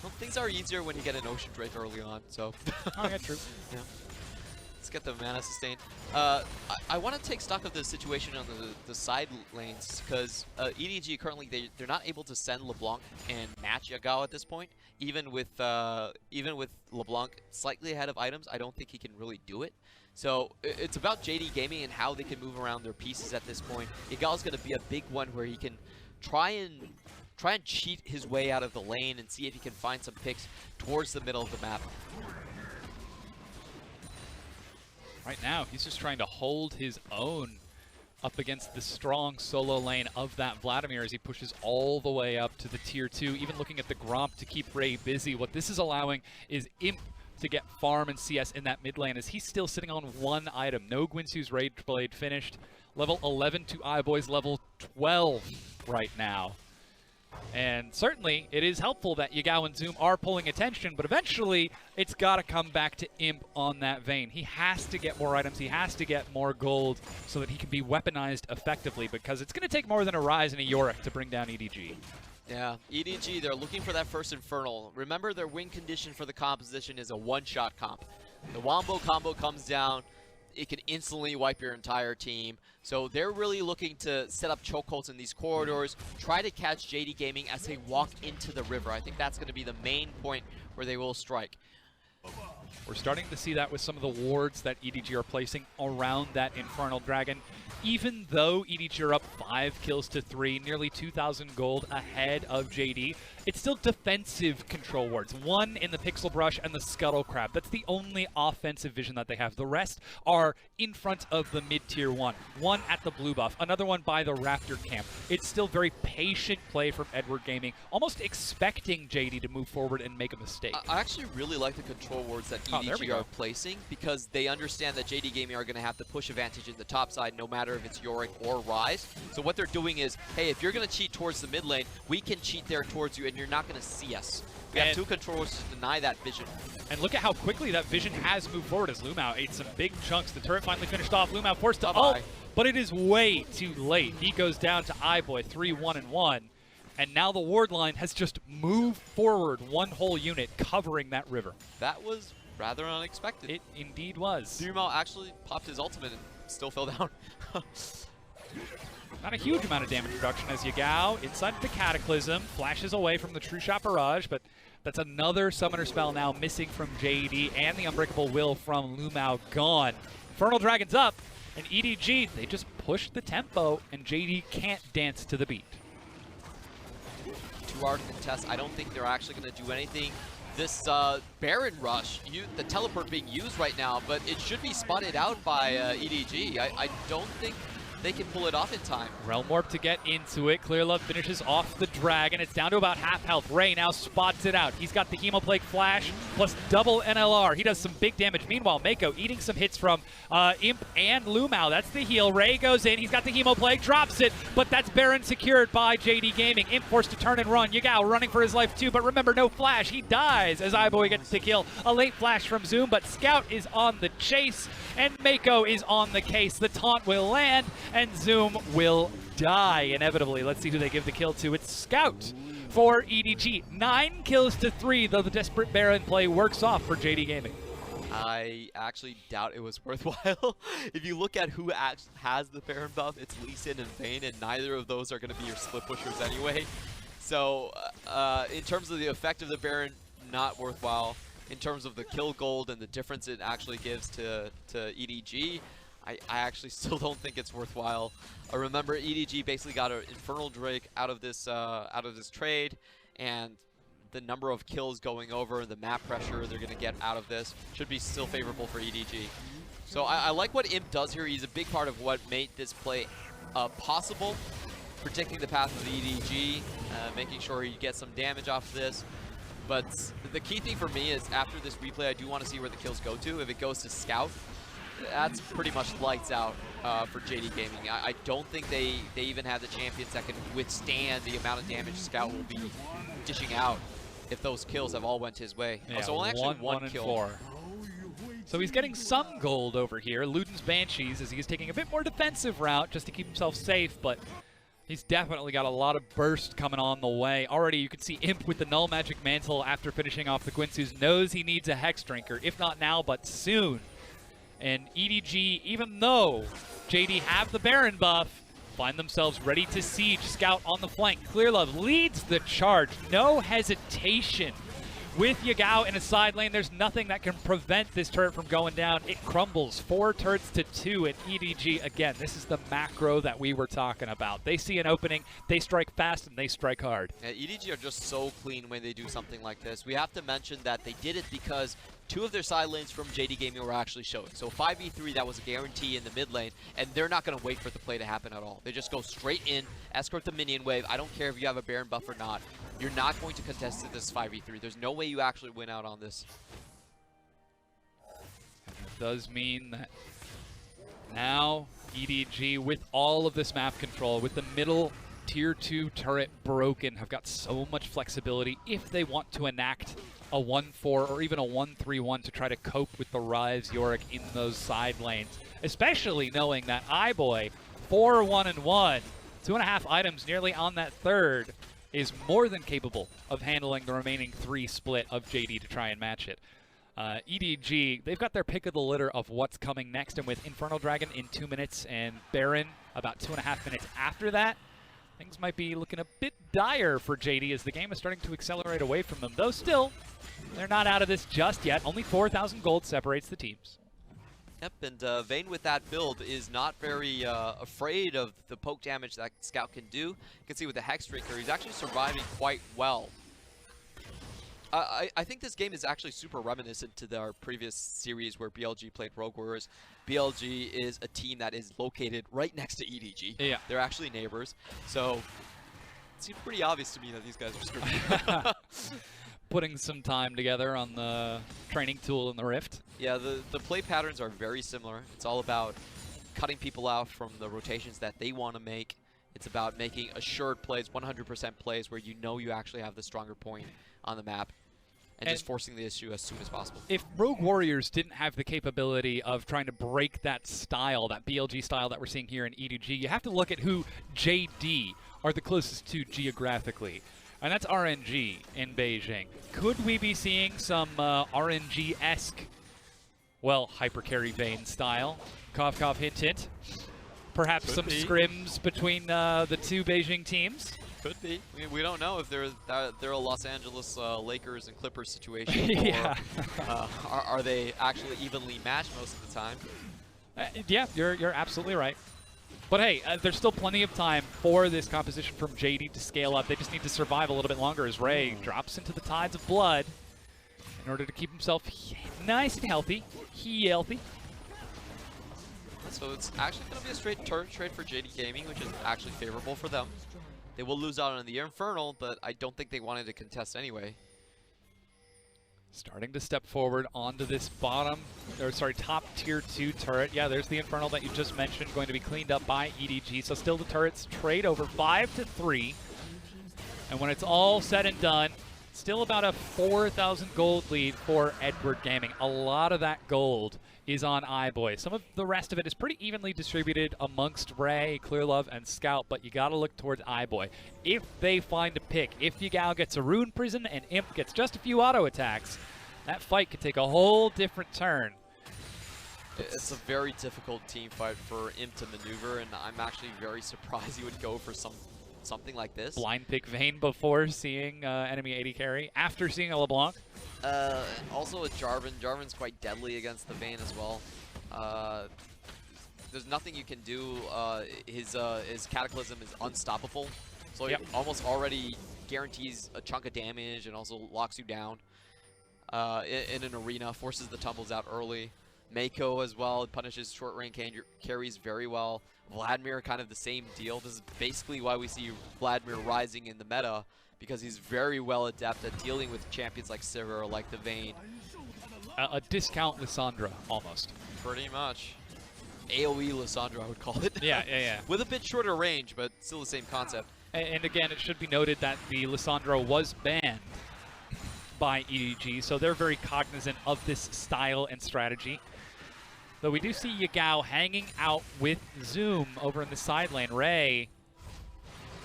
Well, things are easier when you get an Ocean Drake early on, so. Oh, yeah, true. Yeah. Let's get the mana sustained. I want to take stock of the situation on the side lanes, because EDG currently they're not able to send LeBlanc and match Yagao at this point. Even with LeBlanc slightly ahead of items, I don't think he can really do it. So it's about JD Gaming and how they can move around their pieces at this point. Yagao's going to be a big one where he can try and cheat his way out of the lane and see if he can find some picks towards the middle of the map. Right now, he's just trying to hold his own up against the strong solo lane of that Vladimir as he pushes all the way up to the tier 2, even looking at the Gromp to keep Ray busy. What this is allowing is Imp to get farm and CS in that mid lane as he's still sitting on 1 item. No Guinsoo's Rage Blade finished. Level 11 to iBoy's level 12 right now. And certainly, it is helpful that Yagao and Zoom are pulling attention, but eventually, it's got to come back to Imp on that Vayne. He has to get more items, he has to get more gold so that he can be weaponized effectively, because it's going to take more than a Ryze and a Yorick to bring down EDG. Yeah, EDG, they're looking for that first Infernal. Remember, their win condition for the composition is a one-shot comp. The Wombo combo comes down, it can instantly wipe your entire team. So they're really looking to set up chokeholds in these corridors, try to catch JD Gaming as they walk into the river. I think that's going to be the main point where they will strike. We're starting to see that with some of the wards that EDG are placing around that Infernal Dragon. Even though EDG are up 5 kills to 3, nearly 2,000 gold ahead of JD, it's still defensive control wards. 1 in the Pixel Brush and the Scuttle Crab. That's the only offensive vision that they have. The rest are in front of the mid-tier 1. 1 at the blue buff, another one by the Raptor camp. It's still very patient play from Edward Gaming, almost expecting JD to move forward and make a mistake. I actually really like the control wards that EDG are placing, because they understand that JD Gaming are going to have to push advantage in the top side no matter if it's Yorick or Ryze. So what they're doing is, hey, if you're going to cheat towards the mid lane, we can cheat there towards you and you're not going to see us. We have 2 controllers to deny that vision. And look at how quickly that vision has moved forward as LvMao ate some big chunks. The turret finally finished off. LvMao forced to ult, but it is way too late. He goes down to iBoy 3-1-1. And now the ward line has just moved forward 1 whole unit covering that river. That was rather unexpected. It indeed was. LvMao actually popped his ultimate and still fell down. Not a huge amount of damage reduction as Yagao inside the Cataclysm flashes away from the True Shot Barrage, but That's another summoner spell now missing from JD, and the Unbreakable Will from LvMao gone. Infernal Dragon's up, and EDG, they just push the tempo, and JD can't dance to the beat. Too hard to contest. I don't think they're actually going to do anything. This Baron rush, the teleport being used right now, but it should be spotted out by EDG. I don't think they can pull it off in time. Realm Warp to get into it. Clearlove finishes off the Dragon. It's down to about half health. Ray now spots it out. He's got the Hemoplague Flash plus double NLR. He does some big damage. Meanwhile, Meiko eating some hits from Imp and LvMao. That's the heal. Ray goes in. He's got the Hemoplague, drops it, but that's Baron secured by JD Gaming. Imp forced to turn and run. Yagao running for his life too, but remember, no flash. He dies as iBoy gets the kill. A late flash from Zoom, but Scout is on the chase, and Meiko is on the case. The taunt will land, and Zoom will die inevitably. Let's see who they give the kill to. It's Scout for EDG. 9 kills to 3, though the desperate Baron play works off for JD Gaming. I actually doubt it was worthwhile. If you look at who has the Baron buff, it's Lee Sin and Vayne, and neither of those are going to be your split pushers anyway. So in terms of the effect of the Baron, not worthwhile. In terms of the kill gold and the difference it actually gives to EDG, I actually still don't think it's worthwhile. Remember, EDG basically got an Infernal Drake out of this trade, and the number of kills going over, the map pressure they're going to get out of this should be still favorable for EDG. So I like what Imp does here. He's a big part of what made this play possible, predicting the path of the EDG, making sure he gets some damage off of this. But the key thing for me is after this replay, I do want to see where the kills go to. If it goes to Scout, that's pretty much lights out for JD Gaming. I don't think they even have the champions that can withstand the amount of damage Scout will be dishing out if those kills have all went his way. Yeah, so only actually one kill. 4. So he's getting some gold over here. Luden's Banshees as he's taking a bit more defensive route just to keep himself safe, but he's definitely got a lot of burst coming on the way. Already you can see Imp with the Null Magic Mantle after finishing off the Quincy's knows he needs a Hex Drinker, if not now, but soon. And EDG, even though JD have the Baron buff, find themselves ready to siege. Scout on the flank. Clearlove leads the charge. No hesitation. With Yagao in a side lane, there's nothing that can prevent this turret from going down. It crumbles 4 turrets to 2 at EDG. Again, this is the macro that we were talking about. They see an opening, they strike fast, and they strike hard. Yeah, EDG are just so clean when they do something like this. We have to mention that they did it because 2 of their side lanes from JD Gaming were actually showing. So 5v3, that was a guarantee in the mid lane, and they're not going to wait for the play to happen at all. They just go straight in, escort the minion wave. I don't care if you have a Baron buff or not. You're not going to contest this 5v3. There's no way you actually win out on this. It does mean that now EDG, with all of this map control, with the middle tier 2 turret broken, have got so much flexibility if they want to enact a 1-4 or even a 1-3-1 to try to cope with the Ryze Yorick in those side lanes. Especially knowing that iBoy, 4-1-1, 2.5 items nearly on that third, is more than capable of handling the remaining 3 split of JD to try and match it. EDG, they've got their pick of the litter of what's coming next, and with Infernal Dragon in 2 minutes and Baron about 2.5 minutes after that, things might be looking a bit dire for JD as the game is starting to accelerate away from them. Though still, they're not out of this just yet. Only 4,000 gold separates the teams. Yep, and Vayne with that build is not very afraid of the poke damage that Scout can do. You can see with the Hex Drinker, he's actually surviving quite well. I think this game is actually super reminiscent to our previous series where BLG played Rogue Warriors. BLG is a team that is located right next to EDG. Yeah. They're actually neighbors. So it seems pretty obvious to me that these guys are screwed. Putting some time together on the training tool in the Rift. Yeah, the play patterns are very similar. It's all about cutting people out from the rotations that they want to make. It's about making assured plays, 100% plays where you know you actually have the stronger point on the map, and just forcing the issue as soon as possible. If Rogue Warriors didn't have the capability of trying to break that style, that BLG style that we're seeing here in EDG, you have to look at who JD are the closest to geographically. And that's RNG in Beijing. Could we be seeing some RNG-esque, well, hyper-carry Vayne style? Cough, cough, hint, hint. Perhaps some scrims between the 2 Beijing teams? Could be. I mean, we don't know if they're a Los Angeles Lakers and Clippers situation, yeah. or are they actually evenly matched most of the time? Yeah, you're absolutely right. But hey, there's still plenty of time for this composition from JD to scale up. They just need to survive a little bit longer as Ray drops into the tides of blood in order to keep himself nice and healthy. Healthy. So it's actually going to be a straight turret trade for JD Gaming, which is actually favorable for them. They will lose out on the Infernal, but I don't think they wanted to contest anyway. Starting to step forward onto this top tier 2 turret. Yeah, there's the Infernal that you just mentioned, going to be cleaned up by EDG. So still the turrets trade over 5-3. And when it's all said and done, still about a 4,000 gold lead for Edward Gaming. A lot of that gold is on iBoy. Some of the rest of it is pretty evenly distributed amongst Ray, Clearlove, and Scout, but you gotta look towards iBoy. If they find a pick, if Yagao gets a Rune Prison and Imp gets just a few auto attacks, that fight could take a whole different turn. It's a very difficult team fight for Imp to maneuver, and I'm actually very surprised he would go for something like this. Blind pick Vayne before seeing enemy AD carry, after seeing a LeBlanc. Also with Jarvan, Jarvan's quite deadly against the Vayne as well. There's nothing you can do. His Cataclysm is unstoppable, so it almost already guarantees a chunk of damage and also locks you down in an arena, forces the tumbles out early. Meiko as well, it punishes short range carries very well. Vladimir, kind of the same deal. This is basically why we see Vladimir rising in the meta, because he's very well adept at dealing with champions like Sivir or like the Vayne. A discount Lissandra, almost. Pretty much. AoE Lissandra, I would call it. Yeah. With a bit shorter range, but still the same concept. And again, it should be noted that the Lissandra was banned by EDG, so they're very cognizant of this style and strategy. Though we do see Yagao hanging out with Zoom over in the side lane. Ray,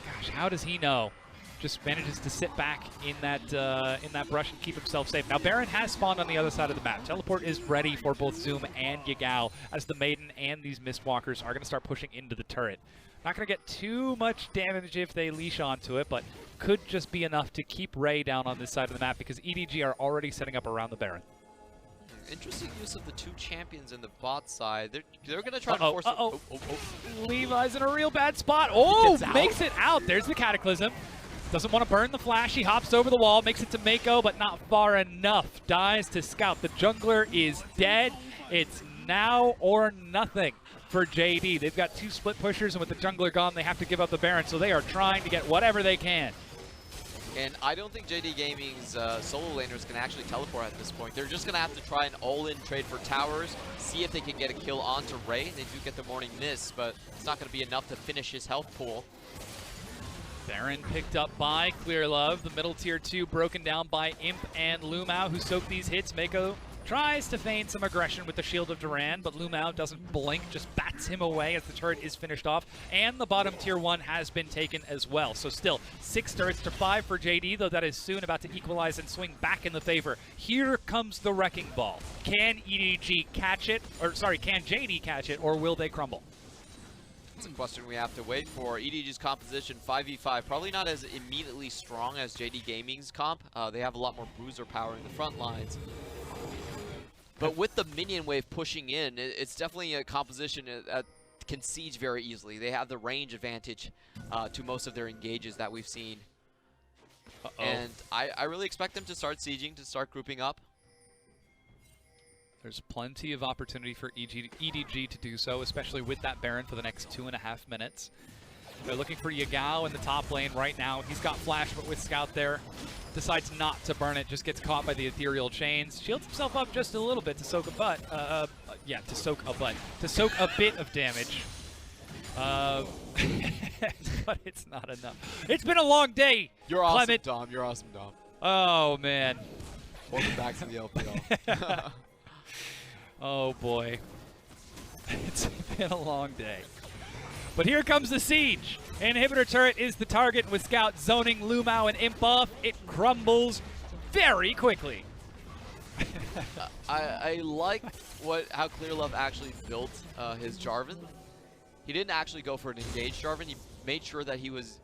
gosh, how does he know? Just manages to sit back in that brush and keep himself safe. Now Baron has spawned on the other side of the map. Teleport is ready for both Zoom and Yagao, as the Maiden and these Mistwalkers are going to start pushing into the turret. Not going to get too much damage if they leash onto it, but could just be enough to keep Ray down on this side of the map, because EDG are already setting up around the Baron. Interesting use of the two champions in the bot side. They're going to try to force it. Levi's in a real bad spot. Oh, makes it out. There's the Cataclysm. Doesn't want to burn the flash. He hops over the wall, makes it to Meiko, but not far enough. Dies to Scout. The jungler is dead. It's now or nothing for JD. They've got two split pushers, and with the jungler gone, they have to give up the Baron, so they are trying to get whatever they can. And I don't think JD Gaming's solo laners can actually teleport at this point. They're just going to have to try an all-in trade for towers, see if they can get a kill onto Ray. They do get the Morning Mist, but it's not going to be enough to finish his health pool. Baron picked up by Clearlove. The middle tier 2 broken down by Imp and LvMao, who soak these hits. Meiko tries to feign some aggression with the Shield of Duran, but LvMao doesn't blink, just bats him away as the turret is finished off. And the bottom tier 1 has been taken as well. So still 6 turrets to 5 for JD, though that is soon about to equalize and swing back in the favor. Here comes the Wrecking Ball. Can EDG catch it? Or sorry, can JD catch it, or will they crumble? That's a question we have to wait for. EDG's composition, 5v5, probably not as immediately strong as JD Gaming's comp. They have a lot more bruiser power in the front lines. But with the minion wave pushing in, it's definitely a composition that can siege very easily. They have the range advantage to most of their engages that we've seen. And I really expect them to start sieging, to start grouping up. There's plenty of opportunity for EDG to do so, especially with that Baron for the next 2.5 minutes. They're looking for Yagao in the top lane right now. He's got flash, but with Scout there, decides not to burn it, just gets caught by the ethereal chains. Shields himself up just a little bit to soak a butt. To soak a bit of damage. But it's not enough. It's been a long day. You're awesome, Dom. You're awesome, Dom. Oh, man. Welcome back to the LPL. Oh, boy. It's been a long day. But here comes the siege. Inhibitor turret is the target with Scout zoning LvMao and Imp off. It crumbles very quickly. I like how Clearlove actually built his Jarvan. He didn't actually go for an engaged Jarvan. He made sure that he was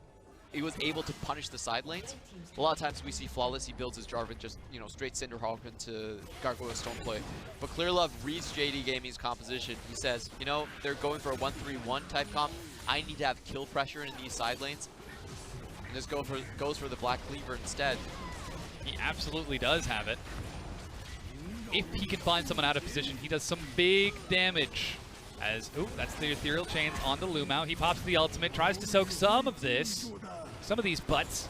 he was able to punish the side lanes. A lot of times we see Flawless, he builds his Jarvan just, you know, straight Cinderhawk into Gargoyle Stone play. But Clearlove reads JD Gaming's composition. He says, you know, they're going for a 1-3-1 type comp. I need to have kill pressure in these side lanes. And just goes for the Black Cleaver instead. He absolutely does have it. If he can find someone out of position, he does some big damage. As, ooh, that's the Ethereal Chains on the LvMao. He pops the ultimate, tries to soak some of these butts,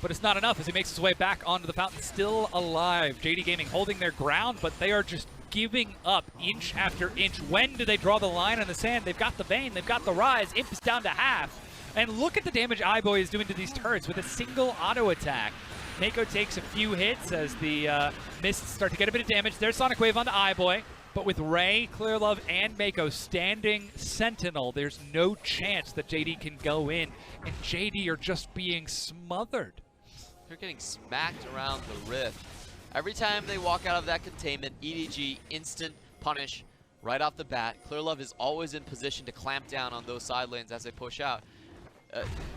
but it's not enough as he makes his way back onto the fountain, still alive. JD Gaming holding their ground, but they are just giving up inch after inch. When do they draw the line in the sand? They've got the Vayne, they've got the Ryze. Imp is down to half. And look at the damage iBoy is doing to these turrets with a single auto attack. Meiko takes a few hits as the mists start to get a bit of damage. There's Sonic Wave onto iBoy. But with Ray, Clearlove, and Meiko standing sentinel, there's no chance that JD can go in. And JD are just being smothered. They're getting smacked around the rift. Every time they walk out of that containment, EDG instant punish right off the bat. Clearlove is always in position to clamp down on those side lanes as they push out.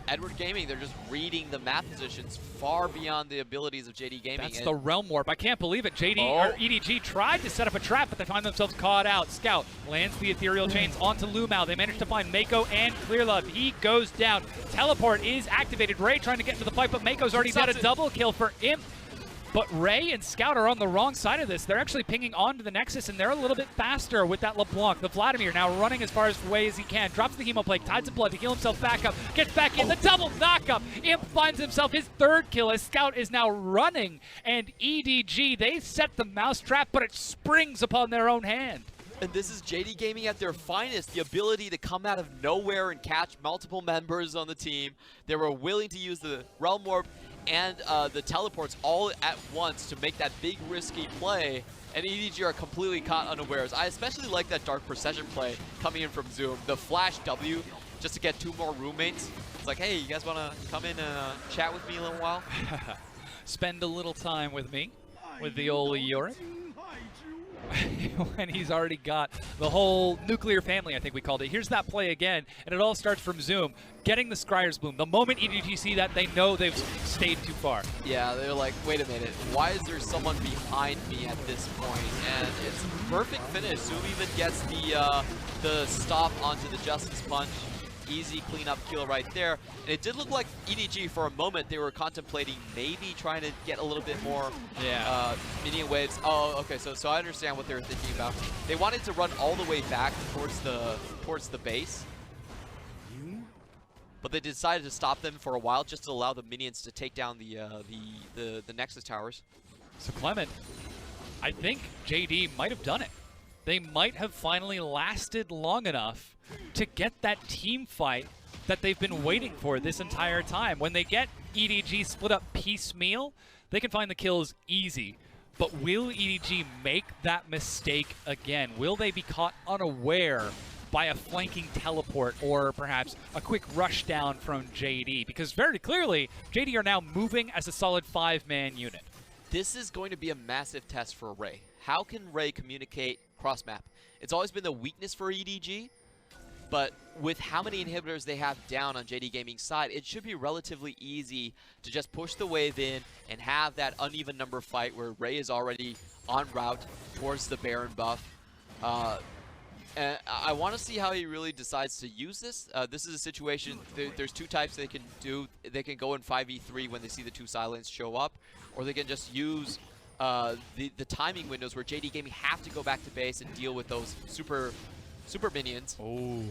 Edward Gaming, they're just reading the map positions far beyond the abilities of JD Gaming. That's the Realm Warp. I can't believe it. or EDG tried to set up a trap, but they find themselves caught out. Scout lands the Ethereal Chains onto LvMao. They manage to find Meiko and Clearlove. He goes down. Teleport is activated. Ray trying to get into the fight, but Meiko's already got a double kill for Imp. But Ray and Scout are on the wrong side of this. They're actually pinging onto the Nexus, and they're a little bit faster with that LeBlanc. The Vladimir now running as far away as he can. Drops the Hemoplague, Tides of Blood to heal himself back up. Gets back in, the double knockup. Imp finds himself his third kill as Scout is now running. And EDG, they set the mousetrap, but it springs upon their own hand. And this is JD Gaming at their finest, the ability to come out of nowhere and catch multiple members on the team. They were willing to use the Realm Warp and the teleports all at once to make that big risky play, and EDG are completely caught unawares. I especially like that Dark Procession play coming in from Zoom. The Flash W, just to get 2 more roommates. It's like, hey, you guys want to come in and chat with me a little while? Spend a little time with me, with the old Yorick. When he's already got the whole nuclear family, I think we called it. Here's that play again, and it all starts from Zoom, getting the Scryer's Bloom. The moment EDG see that, they know they've stayed too far. Yeah, they're like, wait a minute, why is there someone behind me at this point? And it's a perfect finish. Zoom even gets the stop onto the Justice Punch. Easy cleanup kill right there. And it did look like EDG for a moment they were contemplating maybe trying to get a little bit more minion waves. Oh, okay, so I understand what they were thinking about. They wanted to run all the way back towards the base. But they decided to stop them for a while just to allow the minions to take down the Nexus towers. So Clement, I think JD might have done it. They might have finally lasted long enough to get that team fight that they've been waiting for this entire time. When they get EDG split up piecemeal, they can find the kills easy. But will EDG make that mistake again? Will they be caught unaware by a flanking teleport or perhaps a quick rush down from JD? Because very clearly, JD are now moving as a solid 5-man unit. This is going to be a massive test for Ray. How can Ray communicate cross-map? It's always been the weakness for EDG, but with how many inhibitors they have down on JD Gaming's side, it should be relatively easy to just push the wave in and have that uneven number fight where Ray is already en route towards the Baron buff. And I want to see how he really decides to use this. This is a situation, there's 2 types they can do. They can go in 5v3 when they see the 2 silence show up, or they can just use the timing windows where JD Gaming have to go back to base and deal with those super minions. Oh,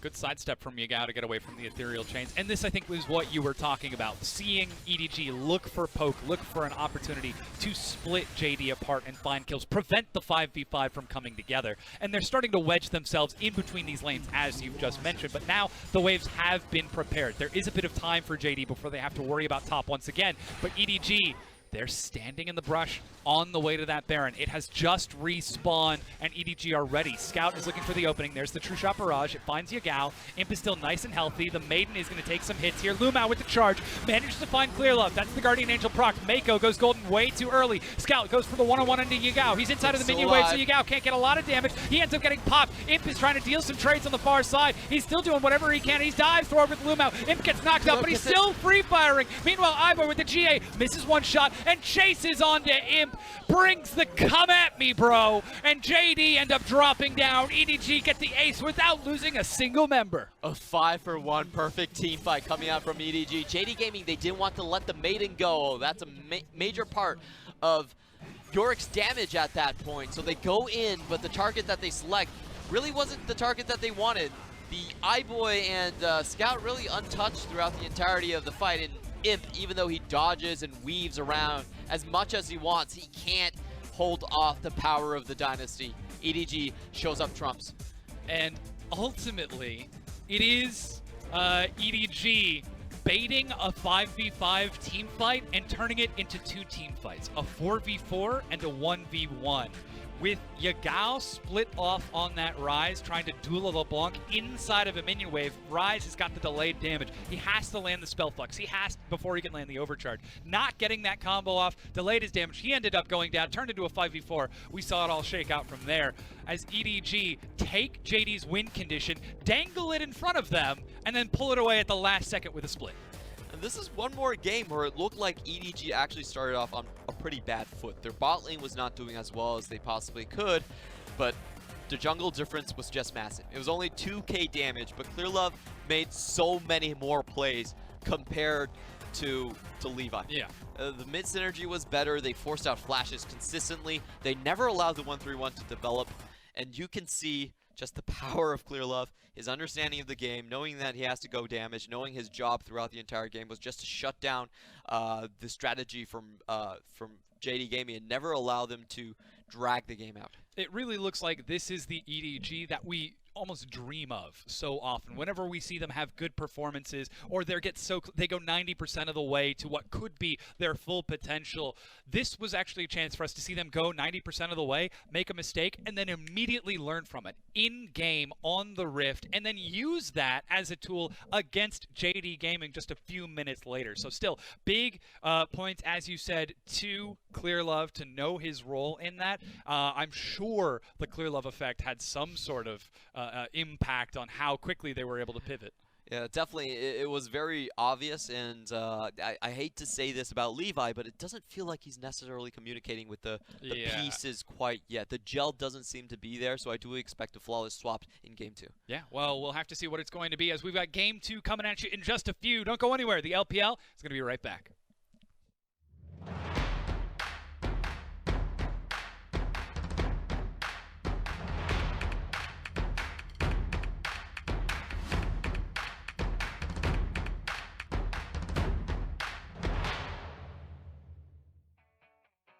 good sidestep from Yagao to get away from the Ethereal Chains. And this, I think, was what you were talking about. Seeing EDG look for poke, look for an opportunity to split JD apart and find kills, prevent the 5v5 from coming together. And they're starting to wedge themselves in between these lanes, as you've just mentioned. But now the waves have been prepared. There is a bit of time for JD before they have to worry about top once again. But EDG, They're standing in the brush on the way to that Baron. It has just respawned, and EDG are ready. Scout is looking for the opening. There's the True Shot Barrage. It finds Yagao. Imp is still nice and healthy. The Maiden is going to take some hits here. LvMao with the charge. Manages to find Clearlove. That's the Guardian Angel proc. Meiko goes golden way too early. Scout goes for the one-on-one into Yagao. He's inside of the minion wave, so Yagao can't get a lot of damage. He ends up getting popped. Imp is trying to deal some trades on the far side. He's still doing whatever he can. He's dives forward with LvMao. Imp gets knocked out, but he's still free-firing. Meanwhile, iBoy with the GA misses one shot and chases onto Imp, brings the come at me, bro, and JD end up dropping down. EDG get the ace without losing a single member. A 5-for-1 perfect team fight coming out from EDG. JD Gaming, they didn't want to let the Maiden go. That's a major part of Yorick's damage at that point. So they go in, but the target that they select really wasn't the target that they wanted. The iBoy and Scout really untouched throughout the entirety of the fight, and Imp, even though he dodges and weaves around as much as he wants, he can't hold off the power of the Dynasty. EDG shows up trumps. And ultimately, it is EDG baiting a 5v5 team fight and turning it into 2 team fights, a 4v4 and a 1v1. With Yagao split off on that Ryze, trying to duel a LeBlanc inside of a minion wave, Ryze has got the delayed damage. He has to land the spell flux. He has, before he can land the overcharge. Not getting that combo off, delayed his damage. He ended up going down, turned into a 5v4. We saw it all shake out from there as EDG take JD's win condition, dangle it in front of them, and then pull it away at the last second with a split. And this is one more game where it looked like EDG actually started off on a pretty bad foot. Their bot lane was not doing as well as they possibly could, but the jungle difference was just massive. It was only 2k damage, but Clearlove made so many more plays compared to Levi. Yeah. The mid synergy was better. They forced out flashes consistently. They never allowed the 1-3-1 to develop, and you can see just the power of Clearlove, his understanding of the game, knowing that he has to go damage, knowing his job throughout the entire game was just to shut down the strategy from JD Gaming and never allow them to drag the game out. It really looks like this is the EDG that we almost dream of so often. Whenever we see them have good performances, or they go 90% of the way to what could be their full potential, this was actually a chance for us to see them go 90% of the way, make a mistake, and then immediately learn from it in-game on the Rift, and then use that as a tool against JD Gaming just a few minutes later. So still, big points, as you said, to Clearlove to know his role in that. I'm sure the Clearlove effect had some sort of impact on how quickly they were able to pivot. Yeah, definitely. It was very obvious, and I hate to say this about Levi, but it doesn't feel like he's necessarily communicating with the pieces quite yet. The gel doesn't seem to be there, so I do expect a flawless swap in Game 2. Yeah, well, we'll have to see what it's going to be as we've got Game 2 coming at you in just a few. Don't go anywhere. The LPL is going to be right back.